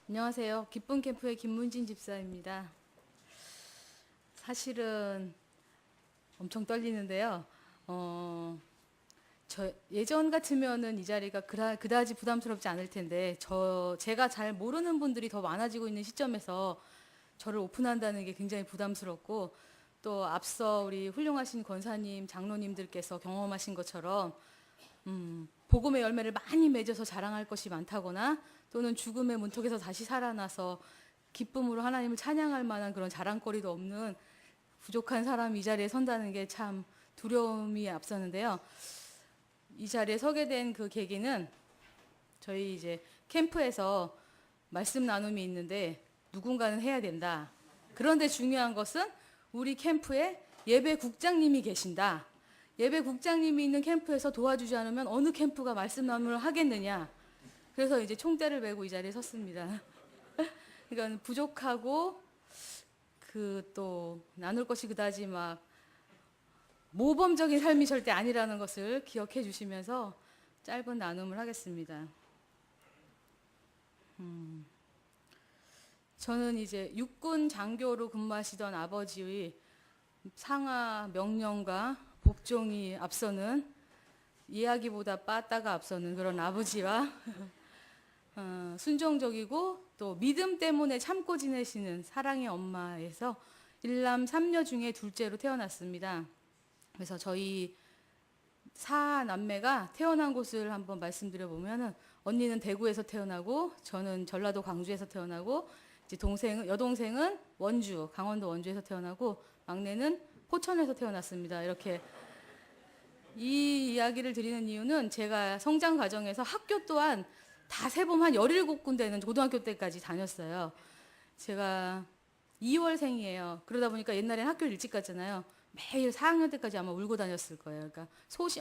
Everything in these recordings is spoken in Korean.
안녕하세요. 기쁜 캠프의 김문진 집사입니다. 사실은 엄청 떨리는데요. 예전 같으면은 이 자리가 그다지 부담스럽지 않을 텐데, 제가 잘 모르는 분들이 더 많아지고 있는 시점에서 저를 오픈한다는 게 굉장히 부담스럽고, 또 앞서 우리 훌륭하신 권사님, 장로님들께서 경험하신 것처럼 복음의 열매를 많이 맺어서 자랑할 것이 많다거나 또는 죽음의 문턱에서 다시 살아나서 기쁨으로 하나님을 찬양할 만한 그런 자랑거리도 없는 부족한 사람이 이 자리에 선다는 게 참 두려움이 앞서는데요. 이 자리에 서게 된 그 계기는 저희 이제 캠프에서 말씀 나눔이 있는데 누군가는 해야 된다. 그런데 중요한 것은 우리 캠프에 예배 국장님이 계신다. 예배 국장님이 있는 캠프에서 도와주지 않으면 어느 캠프가 말씀 나눔을 하겠느냐. 그래서 이제 총대를 메고 이 자리에 섰습니다. 그러니까 부족하고 그 또 나눌 것이 그다지 막 모범적인 삶이 절대 아니라는 것을 기억해 주시면서 짧은 나눔을 하겠습니다. 저는 이제 육군 장교로 근무하시던 아버지의 상하 명령과 복종이 앞서는, 이야기보다 빠따가 앞서는 그런 아버지와 순종적이고 또 믿음 때문에 참고 지내시는 사랑의 엄마에서 일남 삼녀 중에 둘째로 태어났습니다. 그래서 저희 사남매가 태어난 곳을 한번 말씀드려 보면은, 언니는 대구에서 태어나고 저는 전라도 광주에서 태어나고, 이제 여동생은 원주, 강원도 원주에서 태어나고, 막내는 포천에서 태어났습니다. 이렇게 이 이야기를 드리는 이유는 제가 성장 과정에서 학교 또한 다 세보면 한 17군데는 고등학교 때까지 다녔어요. 제가 2월생이에요. 그러다 보니까 옛날엔 학교를 일찍 갔잖아요. 매일 4학년 때까지 아마 울고 다녔을 거예요. 그러니까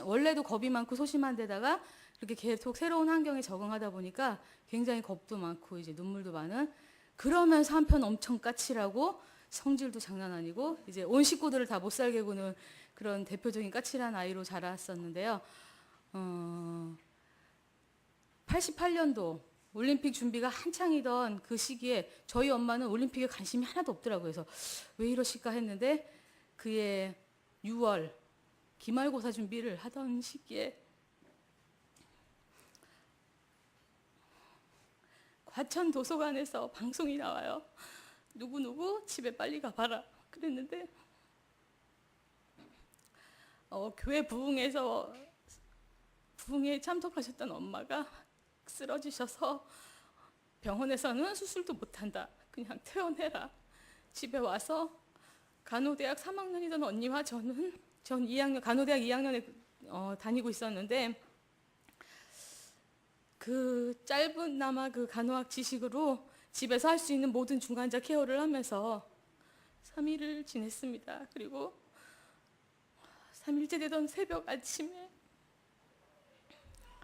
원래도 겁이 많고 소심한 데다가 이렇게 계속 새로운 환경에 적응하다 보니까 굉장히 겁도 많고 이제 눈물도 많은, 그러면서 한편 엄청 까칠하고 성질도 장난 아니고 이제 온 식구들을 다 못 살게 구는 그런 대표적인 까칠한 아이로 자랐었는데요. 88년도 올림픽 준비가 한창이던 그 시기에 저희 엄마는 올림픽에 관심이 하나도 없더라고요. 그래서 왜 이러실까 했는데, 그해 6월 기말고사 준비를 하던 시기에 과천 도서관에서 방송이 나와요. 누구누구 집에 빨리 가봐라 그랬는데, 교회 부흥에 참석하셨던 엄마가 쓰러지셔서 병원에서는 수술도 못한다, 그냥 퇴원해라. 집에 와서 간호대학 3학년이던 언니와 전 2학년, 간호대학 2학년에 다니고 있었는데, 그 짧은나마 그 간호학 지식으로 집에서 할 수 있는 모든 중환자 케어를 하면서 3일을 지냈습니다. 그리고 3일째 되던 새벽 아침에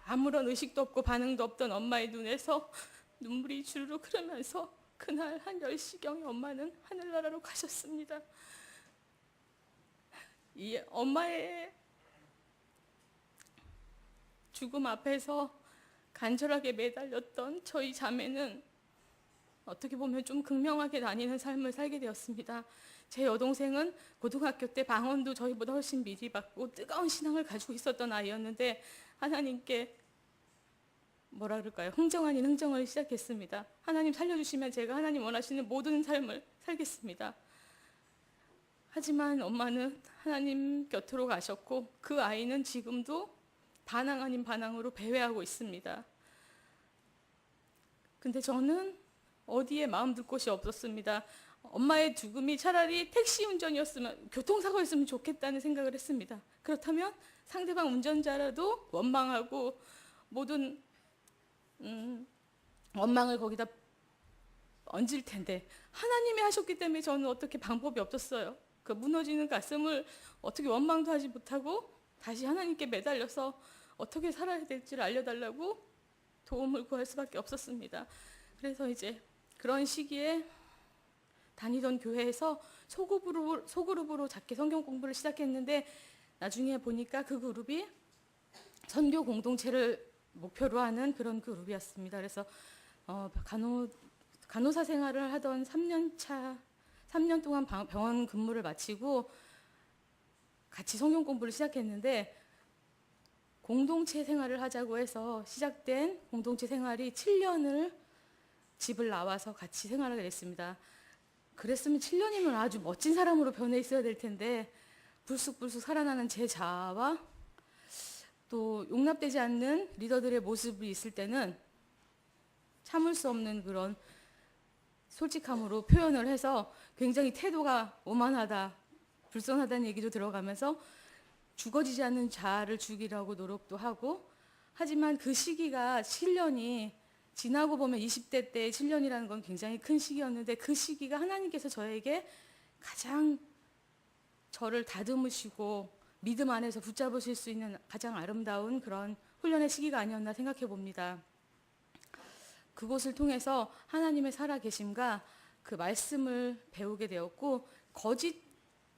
아무런 의식도 없고 반응도 없던 엄마의 눈에서 눈물이 주르륵 흐르면서 그날 한 10시경에 엄마는 하늘나라로 가셨습니다. 이 엄마의 죽음 앞에서 간절하게 매달렸던 저희 자매는 어떻게 보면 좀 극명하게 다니는 삶을 살게 되었습니다. 제 여동생은 고등학교 때 방언도 저희보다 훨씬 미리 받고 뜨거운 신앙을 가지고 있었던 아이였는데, 하나님께 뭐라 그럴까요? 흥정 아닌 흥정을 시작했습니다. 하나님 살려주시면 제가 하나님 원하시는 모든 삶을 살겠습니다. 하지만 엄마는 하나님 곁으로 가셨고, 그 아이는 지금도 반항 아닌 반항으로 배회하고 있습니다. 근데 저는 어디에 마음 둘 곳이 없었습니다. 엄마의 죽음이 차라리 택시 운전이었으면, 교통사고였으면 좋겠다는 생각을 했습니다. 그렇다면 상대방 운전자라도 원망하고 모든 원망을 거기다 얹을 텐데, 하나님이 하셨기 때문에 저는 어떻게 방법이 없었어요. 그 무너지는 가슴을 어떻게 원망도 하지 못하고 다시 하나님께 매달려서 어떻게 살아야 될지를 알려달라고 도움을 구할 수밖에 없었습니다. 그래서 이제 그런 시기에 다니던 교회에서 소그룹으로 작게 성경 공부를 시작했는데, 나중에 보니까 그 그룹이 선교 공동체를 목표로 하는 그런 그룹이었습니다. 그래서 간호사 생활을 하던 3년 동안 병원 근무를 마치고 같이 성경 공부를 시작했는데 공동체 생활을 하자고 해서 시작된 공동체 생활이 7년을 집을 나와서 같이 생활하게 됐습니다. 그랬으면 7년이면 아주 멋진 사람으로 변해 있어야 될 텐데 불쑥불쑥 살아나는 제 자아와 또 용납되지 않는 리더들의 모습이 있을 때는 참을 수 없는 그런 솔직함으로 표현을 해서 굉장히 태도가 오만하다, 불손하다는 얘기도 들어가면서 죽어지지 않는 자아를 죽이려고 노력도 하고, 하지만 그 시기가 7년이 지나고 보면 20대 때의 7년이라는 건 굉장히 큰 시기였는데 그 시기가 하나님께서 저에게 가장 저를 다듬으시고 믿음 안에서 붙잡으실 수 있는 가장 아름다운 그런 훈련의 시기가 아니었나 생각해 봅니다. 그곳을 통해서 하나님의 살아계심과 그 말씀을 배우게 되었고, 거짓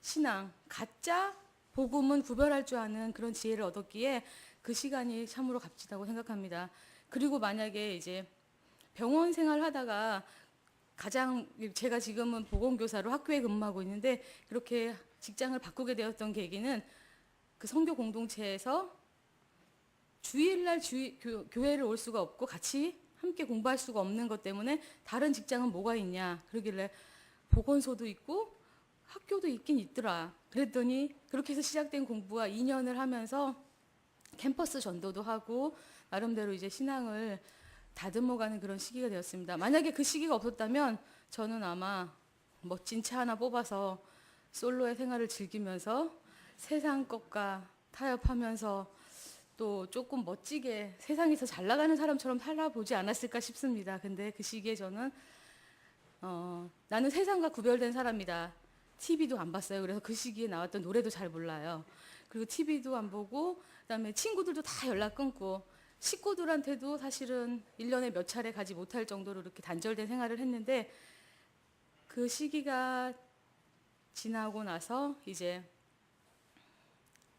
신앙, 가짜 복음은 구별할 줄 아는 그런 지혜를 얻었기에 그 시간이 참으로 값지다고 생각합니다. 그리고 만약에 이제 병원 생활하다가 가장 제가 지금은 보건교사로 학교에 근무하고 있는데 그렇게 직장을 바꾸게 되었던 계기는 그 선교 공동체에서 주일날 교회를 올 수가 없고 같이 함께 공부할 수가 없는 것 때문에 다른 직장은 뭐가 있냐 그러길래 보건소도 있고 학교도 있긴 있더라. 그랬더니 그렇게 해서 시작된 공부가 2년을 하면서 캠퍼스 전도도 하고 나름대로 이제 신앙을 다듬어가는 그런 시기가 되었습니다. 만약에 그 시기가 없었다면 저는 아마 멋진 차 하나 뽑아서 솔로의 생활을 즐기면서 세상 것과 타협하면서 또 조금 멋지게 세상에서 잘 나가는 사람처럼 살아보지 않았을까 싶습니다. 근데 그 시기에 저는 나는 세상과 구별된 사람이다. TV도 안 봤어요. 그래서 그 시기에 나왔던 노래도 잘 몰라요. 그리고 TV도 안 보고 그다음에 친구들도 다 연락 끊고 식구들한테도 사실은 1년에 몇 차례 가지 못할 정도로 이렇게 단절된 생활을 했는데 그 시기가 지나고 나서 이제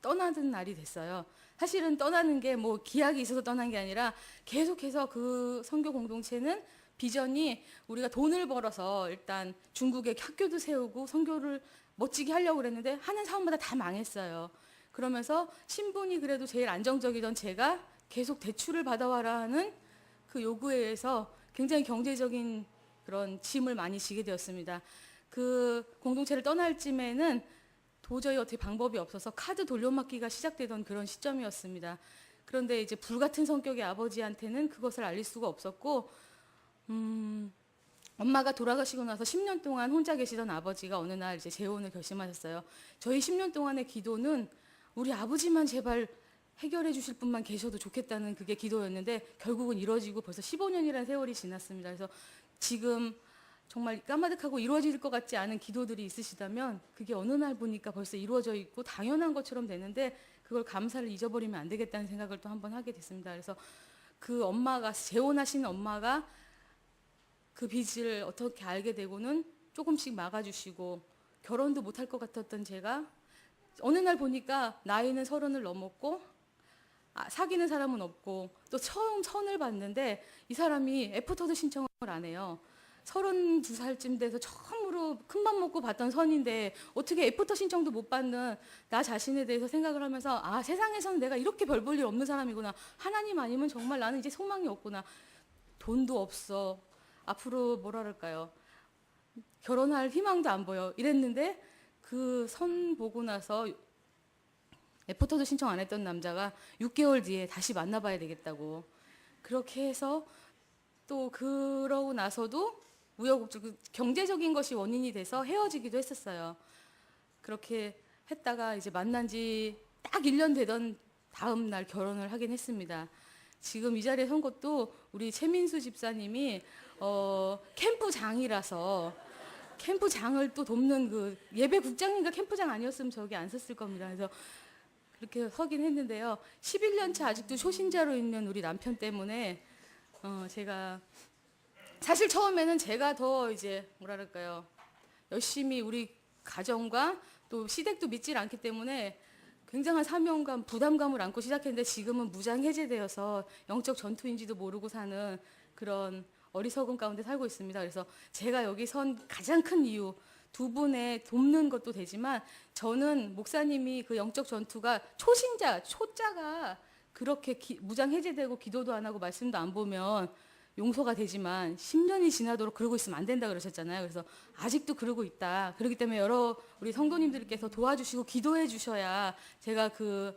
떠나는 날이 됐어요. 사실은 떠나는 게 뭐 기약이 있어서 떠난 게 아니라 계속해서 그 선교 공동체는 비전이 우리가 돈을 벌어서 일단 중국에 학교도 세우고 선교를 멋지게 하려고 그랬는데 하는 사업마다 다 망했어요. 그러면서 신분이 그래도 제일 안정적이던 제가 계속 대출을 받아와라 하는 그 요구에 의해서 굉장히 경제적인 그런 짐을 많이 지게 되었습니다. 그 공동체를 떠날 쯤에는 도저히 어떻게 방법이 없어서 카드 돌려막기가 시작되던 그런 시점이었습니다. 그런데 이제 불같은 성격의 아버지한테는 그것을 알릴 수가 없었고, 엄마가 돌아가시고 나서 10년 동안 혼자 계시던 아버지가 어느 날 이제 재혼을 결심하셨어요. 저희 10년 동안의 기도는 우리 아버지만 제발 해결해 주실 분만 계셔도 좋겠다는 그게 기도였는데 결국은 이루어지고 벌써 15년이라는 세월이 지났습니다. 그래서 지금 정말 까마득하고 이루어질 것 같지 않은 기도들이 있으시다면 그게 어느 날 보니까 벌써 이루어져 있고 당연한 것처럼 되는데 그걸 감사를 잊어버리면 안 되겠다는 생각을 또 한번 하게 됐습니다. 그래서 그 엄마가 재혼하신 엄마가 그 빚을 어떻게 알게 되고는 조금씩 막아주시고 결혼도 못할 것 같았던 제가 어느 날 보니까 나이는 30을 넘었고 사귀는 사람은 없고 또 처음 선을 봤는데 이 사람이 애프터도 신청을 안 해요. 32살쯤 돼서 처음으로 큰맘 먹고 봤던 선인데 어떻게 애프터 신청도 못 받는 나 자신에 대해서 생각을 하면서 세상에서는 내가 이렇게 별 볼 일 없는 사람이구나. 하나님 아니면 정말 나는 이제 소망이 없구나. 돈도 없어. 앞으로 뭐라 그럴까요? 결혼할 희망도 안 보여. 이랬는데 그 선 보고 나서 애프터도 신청 안 했던 남자가 6개월 뒤에 다시 만나봐야 되겠다고. 그렇게 해서 또 그러고 나서도 우여곡절 경제적인 것이 원인이 돼서 헤어지기도 했었어요. 그렇게 했다가 이제 만난 지 딱 1년 되던 다음 날 결혼을 하긴 했습니다. 지금 이 자리에 선 것도 우리 최민수 집사님이 캠프장이라서 캠프장을 또 돕는 그 예배국장님과 캠프장 아니었으면 저기 안 섰을 겁니다. 그래서 그렇게 서긴 했는데요. 11년 차 아직도 초신자로 있는 우리 남편 때문에 제가 사실 처음에는 제가 더 이제 뭐라 그럴까요? 열심히 우리 가정과 또 시댁도 믿질 않기 때문에 굉장한 사명감, 부담감을 안고 시작했는데 지금은 무장 해제되어서 영적 전투인지도 모르고 사는 그런 어리석음 가운데 살고 있습니다. 그래서 제가 여기 선 가장 큰 이유, 두 분의 돕는 것도 되지만 저는 목사님이 그 영적 전투가 초신자, 초자가 그렇게 무장 해제되고 기도도 안 하고 말씀도 안 보면 용서가 되지만 10년이 지나도록 그러고 있으면 안 된다 그러셨잖아요. 그래서 아직도 그러고 있다. 그렇기 때문에 여러 우리 성도님들께서 도와주시고 기도해 주셔야 제가 그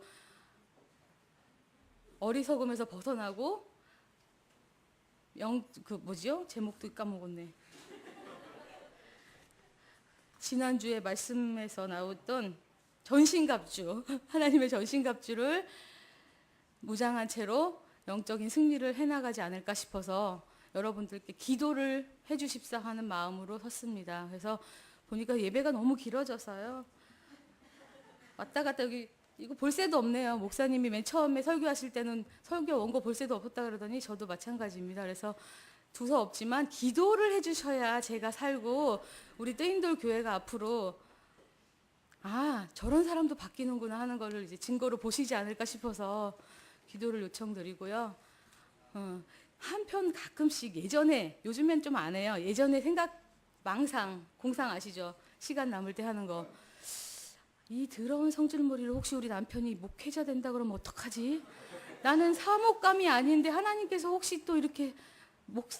어리석음에서 벗어나고 그 뭐지요? 제목도 까먹었네. 지난주에 말씀에서 나왔던 전신갑주, 하나님의 전신갑주를 무장한 채로 영적인 승리를 해나가지 않을까 싶어서 여러분들께 기도를 해주십사 하는 마음으로 섰습니다. 그래서 보니까 예배가 너무 길어져서요. 왔다 갔다 여기 이거 볼 새도 없네요. 목사님이 맨 처음에 설교하실 때는 설교 원고 볼 새도 없었다 그러더니 저도 마찬가지입니다. 그래서 두서 없지만 기도를 해주셔야 제가 살고 우리 뜨인돌 교회가 앞으로 아 저런 사람도 바뀌는구나 하는 거를 이제 증거로 보시지 않을까 싶어서 기도를 요청드리고요. 한편 가끔씩 예전에 요즘엔 좀 안 해요. 예전에 생각 망상 공상 아시죠? 시간 남을 때 하는 거. 이 더러운 성질머리를 혹시 우리 남편이 목회자 된다 그러면 어떡하지? 나는 사목감이 아닌데 하나님께서 혹시 또 이렇게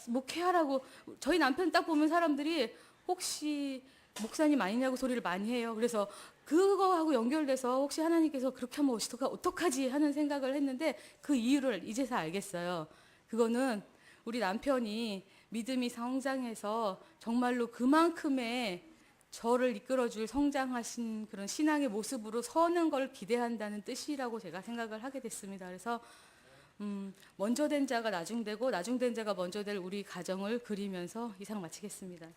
목회하라고 저희 남편 딱 보면 사람들이 혹시 목사님 아니냐고 소리를 많이 해요. 그래서 그거하고 연결돼서 혹시 하나님께서 그렇게 하면 어떡하지 하는 생각을 했는데 그 이유를 이제서 알겠어요. 그거는 우리 남편이 믿음이 성장해서 정말로 그만큼의 저를 이끌어줄 성장하신 그런 신앙의 모습으로 서는 걸 기대한다는 뜻이라고 제가 생각을 하게 됐습니다. 그래서 먼저 된 자가 나중되고 나중된 자가 먼저 될 우리 가정을 그리면서 이상 마치겠습니다.